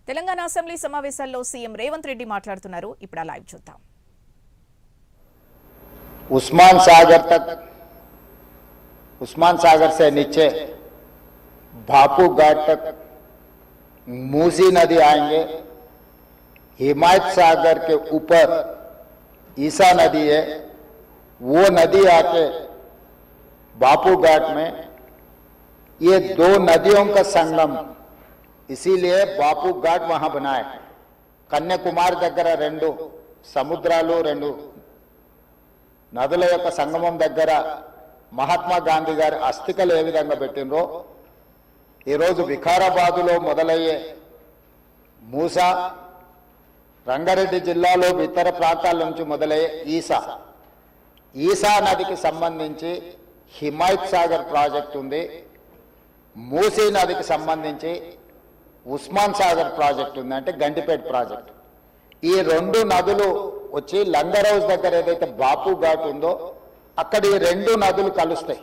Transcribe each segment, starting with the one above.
Telangana assembly సమావేశాల్లో CM Revanth Reddy మాట్లాడుతున్నారు. ఇప్పుడు లైవ్ చూద్దాం. उस्मान सागर से नीचे बापू घाट तक मूसी नदी आएंगे। हिमायत सागर के ऊपर ईसा नदी है, वो नदी आके बापू घाट में, ये दो नदियों का संगम, इसीलिए बापू घाट वहां बनाए। कन्याकुमारी దగ్గర రెండు సముద్రాలు రెండు నదుల యొక్క సంగమం దగ్గర మహాత్మా గాంధీ గారి అస్థికలు ఏ విధంగా పెట్టినరో ఈరోజు వికారాబాదులో మొదలయ్యే మూసా, రంగారెడ్డి జిల్లాలో ఇతర ప్రాంతాల నుంచి మొదలయ్యే ఈసా నదికి సంబంధించి హిమాయత్ సాగర్ ప్రాజెక్ట్ ఉంది. మూసీ నదికి సంబంధించి ఉస్మాన్ సాగర్ ప్రాజెక్ట్ ఉంది, అంటే గండిపేట ప్రాజెక్ట్. ఈ రెండు నదులు వచ్చి లంగర్ హౌస్ దగ్గర ఏదైతే బాపు ఘాట్ ఉందో అక్కడ ఈ రెండు నదులు కలుస్తాయి.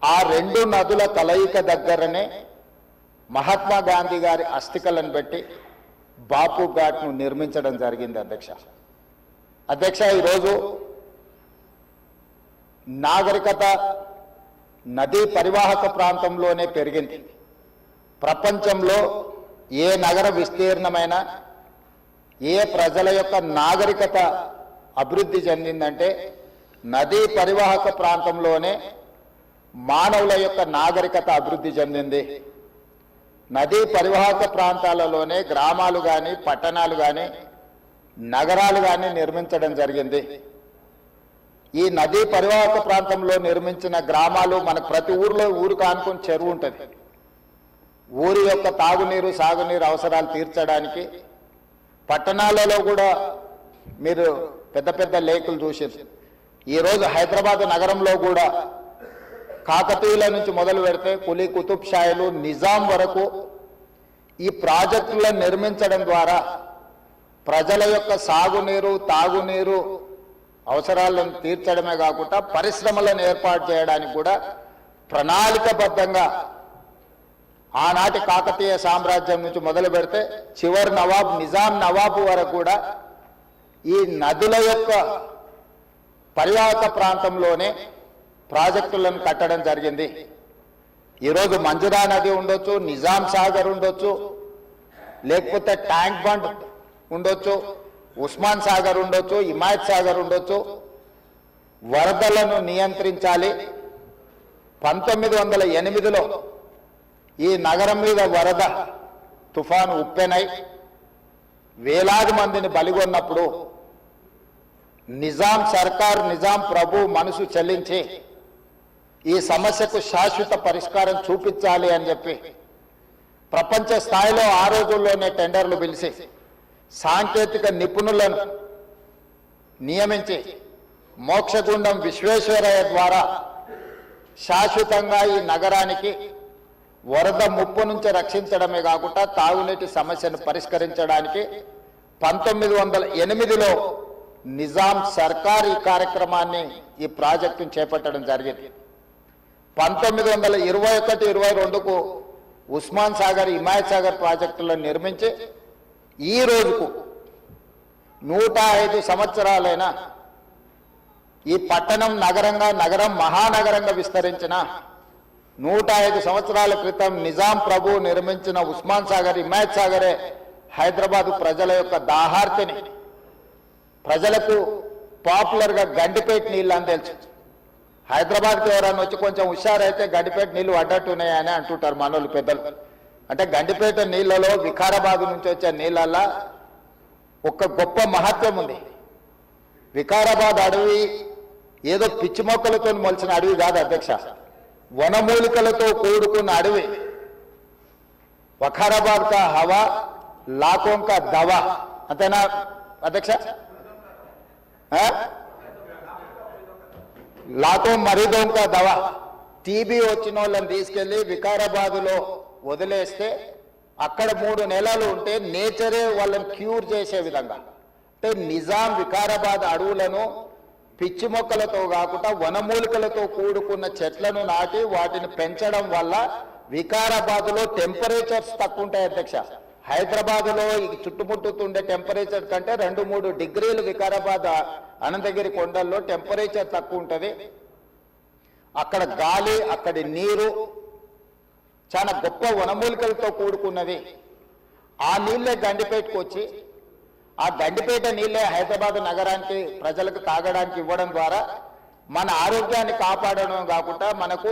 ఆ రెండు నదుల కలయిక దగ్గరనే మహాత్మా గాంధీ గారి అస్థికలను పెట్టి బాపు ఘాట్ను నిర్మించడం జరిగింది. అధ్యక్ష ఈరోజు నాగరికత నదీ పరివాహక ప్రాంతంలోనే పెరిగింది. ప్రపంచంలో ఏ నగర విస్తీర్ణమైన ఏ ప్రజల యొక్క నాగరికత అభివృద్ధి చెందిందంటే నదీ పరివాహక ప్రాంతంలోనే మానవుల యొక్క నాగరికత అభివృద్ధి చెందింది. నదీ పరివాహక ప్రాంతాలలోనే గ్రామాలు కానీ పట్టణాలు కానీ నగరాలు కానీ నిర్మించడం జరిగింది. ఈ నదీ పరివాహక ప్రాంతంలో నిర్మించిన గ్రామాలు మనకు ప్రతి ఊరు కానుకొని చెరువు ఉంటుంది. ఊరి యొక్క తాగునీరు సాగునీరు అవసరాలు తీర్చడానికి పట్టణాలలో కూడా మీరు పెద్ద పెద్ద లేకులు చూసారు. ఈరోజు హైదరాబాద్ నగరంలో కూడా కాకతీయుల నుంచి మొదలు పెడితే కులీ కుతుబ్ షాయిలు నిజాం వరకు ఈ ప్రాజెక్టులను నిర్మించడం ద్వారా ప్రజల యొక్క సాగునీరు తాగునీరు అవసరాలను తీర్చడమే కాకుండా పరిశ్రమలను ఏర్పాటు చేయడానికి కూడా ప్రణాళికబద్ధంగా ఆనాటి కాకతీయ సామ్రాజ్యం నుంచి మొదలు పెడితే చివరి నవాబ్ నిజాం నవాబు వరకు కూడా ఈ నదుల యొక్క పరివాహక ప్రాంతంలోనే ప్రాజెక్టులను కట్టడం జరిగింది. ఈరోజు మంజురా నది ఉండొచ్చు, నిజాం సాగర్ ఉండొచ్చు, లేకపోతే ట్యాంక్ బండ్ ఉండొచ్చు, ఉస్మాన్ సాగర్ ఉండొచ్చు, హిమాయత్ సాగర్ ఉండొచ్చు. వరదలను నియంత్రించాలి. 1908లో ఈ నగరం మీద వరద తుఫాను ఉప్పెనై వేలాది మందిని బలిగొన్నప్పుడు నిజాం సర్కార్, నిజాం ప్రభు మనసు చెల్లించి ఈ సమస్యకు శాశ్వత పరిష్కారం చూపించాలి అని చెప్పి ప్రపంచ స్థాయిలో ఆ రోజుల్లోనే టెండర్లు పిలిచి సాంకేతిక నిపుణులను నియమించి మోక్షగుండం విశ్వేశ్వరయ్య ద్వారా శాశ్వతంగా ఈ నగరానికి వరద ముప్పు నుంచి రక్షించడమే కాకుండా తాగునీటి సమస్యను పరిష్కరించడానికి 1908లో నిజాం సర్కార్ ఈ కార్యక్రమాన్ని ఈ ప్రాజెక్టును చేపట్టడం జరిగింది. 1921-22కు ఉస్మాన్ సాగర్, హిమాయత్ సాగర్ ప్రాజెక్టులను నిర్మించి ఈ రోజుకు 105 సంవత్సరాలైన ఈ పట్టణం నగరం మహానగరంగా విస్తరించిన 105 సంవత్సరాల క్రితం నిజాం ప్రభు నిర్మించిన ఉస్మాన్ సాగర్, హిమాయత్ సాగరే హైదరాబాదు ప్రజల యొక్క దాహార్తిని, ప్రజలకు పాపులర్గా గండిపేట నీళ్ళు అని తెలుసు. హైదరాబాద్కి ఎవరైనా వచ్చి కొంచెం హుషారైతే గండిపేట నీళ్ళు అడ్డట్టున్నాయని అంటుంటారు మనోళ్ళు పెద్దలు. అంటే గండిపేట నీళ్ళలో వికారాబాద్ నుంచి వచ్చే నీళ్ళల్లో ఒక గొప్ప మహత్వం ఉంది. వికారాబాద్ అడవి ఏదో పిచ్చి మొక్కలతో మొలిచిన అడవి కాదు అధ్యక్ష, వనమూలికలతో కూడుకున్న అడవి. వఖారాబాద్ కా హవా లాఖోं का దవా, అంతేనా అధ్యక్ష? లాఖో మరీదోం కా దవా. టీబీ వచ్చిన వాళ్ళని తీసుకెళ్లి వికారాబాదులో వదిలేస్తే అక్కడ 3 నెలలు ఉంటే నేచరే వాళ్ళని క్యూర్ చేసే విధంగా, అంటే నిజాం వికారాబాద్ అడవులను పిచ్చి మొక్కలతో కాకుండా వనమూలికలతో కూడుకున్న చెట్లను నాటి వాటిని పెంచడం వల్ల వికారాబాద్లో టెంపరేచర్స్ తక్కువ ఉంటాయి అధ్యక్ష. హైదరాబాద్లో ఈ చుట్టుముట్టుతుండే టెంపరేచర్ కంటే 2-3 డిగ్రీలు వికారాబాద్ అనంతగిరి కొండల్లో టెంపరేచర్ తక్కువ ఉంటుంది. అక్కడ గాలి, అక్కడి నీరు చాలా గొప్ప వనమూలికలతో కూడుకున్నది. ఆ నీళ్ళే గండిపేటకు వచ్చి ఆ గండిపేట నీళ్ళే హైదరాబాద్ నగరానికి ప్రజలకు తాగడానికి ఇవ్వడం ద్వారా మన ఆరోగ్యాన్ని కాపాడడం కాకుండా మనకు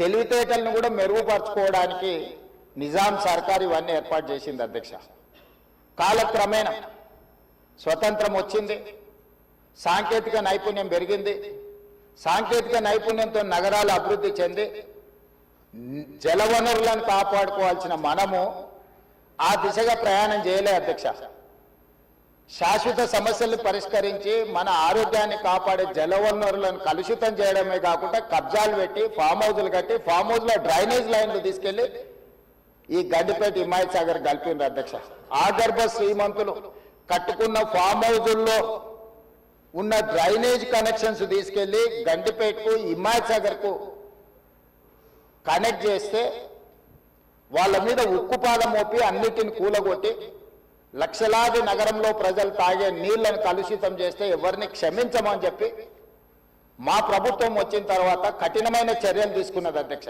తెలివితేటలను కూడా మెరుగుపరచుకోవడానికి నిజాం సర్కార్ ఇవన్నీ ఏర్పాటు చేసింది అధ్యక్ష. కాలక్రమేణా స్వతంత్రం వచ్చింది, సాంకేతిక నైపుణ్యం పెరిగింది. సాంకేతిక నైపుణ్యంతో నగరాలు అభివృద్ధి చెంది జలవనరులను కాపాడుకోవాల్సిన మనము ఆ దిశగా ప్రయాణం చేయలే అధ్యక్ష. శాశ్వత సమస్యలు పరిష్కరించి మన ఆరోగ్యాన్ని కాపాడే జలవనరులను కలుషితం చేయడమే కాకుండా కబ్జాలు పెట్టి ఫామ్ హౌజులు కట్టి ఫామ్ హౌస్లో డ్రైనేజ్ లైన్లు తీసుకెళ్లి ఈ గండిపేట హిమాయత్ సాగర్ కలిపింది అధ్యక్ష. ఆగర్భ శ్రీమంతులు కట్టుకున్న ఫామ్ హౌజుల్లో ఉన్న డ్రైనేజ్ కనెక్షన్స్ తీసుకెళ్లి గండిపేటకు హిమాయత్ సాగర్కు కనెక్ట్ చేస్తే వాళ్ళ మీద ఉక్కుపాదం మోపి అన్నిటిని కూలగొట్టి లక్షలాది నగరంలో ప్రజలు తాగే నీళ్లను కలుషితం చేస్తే ఎవరిని క్షమించమని చెప్పి మా ప్రభుత్వం వచ్చిన తర్వాత కఠినమైన చర్యలు తీసుకున్నది అధ్యక్ష.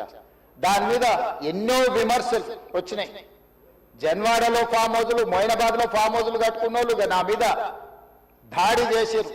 దాని మీద ఎన్నో విమర్శలు వచ్చినాయి. జన్వాడలో ఫామ్ హౌజులు, మొయినాబాద్లో ఫామ్ హౌజులు కట్టుకున్న వాళ్ళు నా మీద దాడి చేసి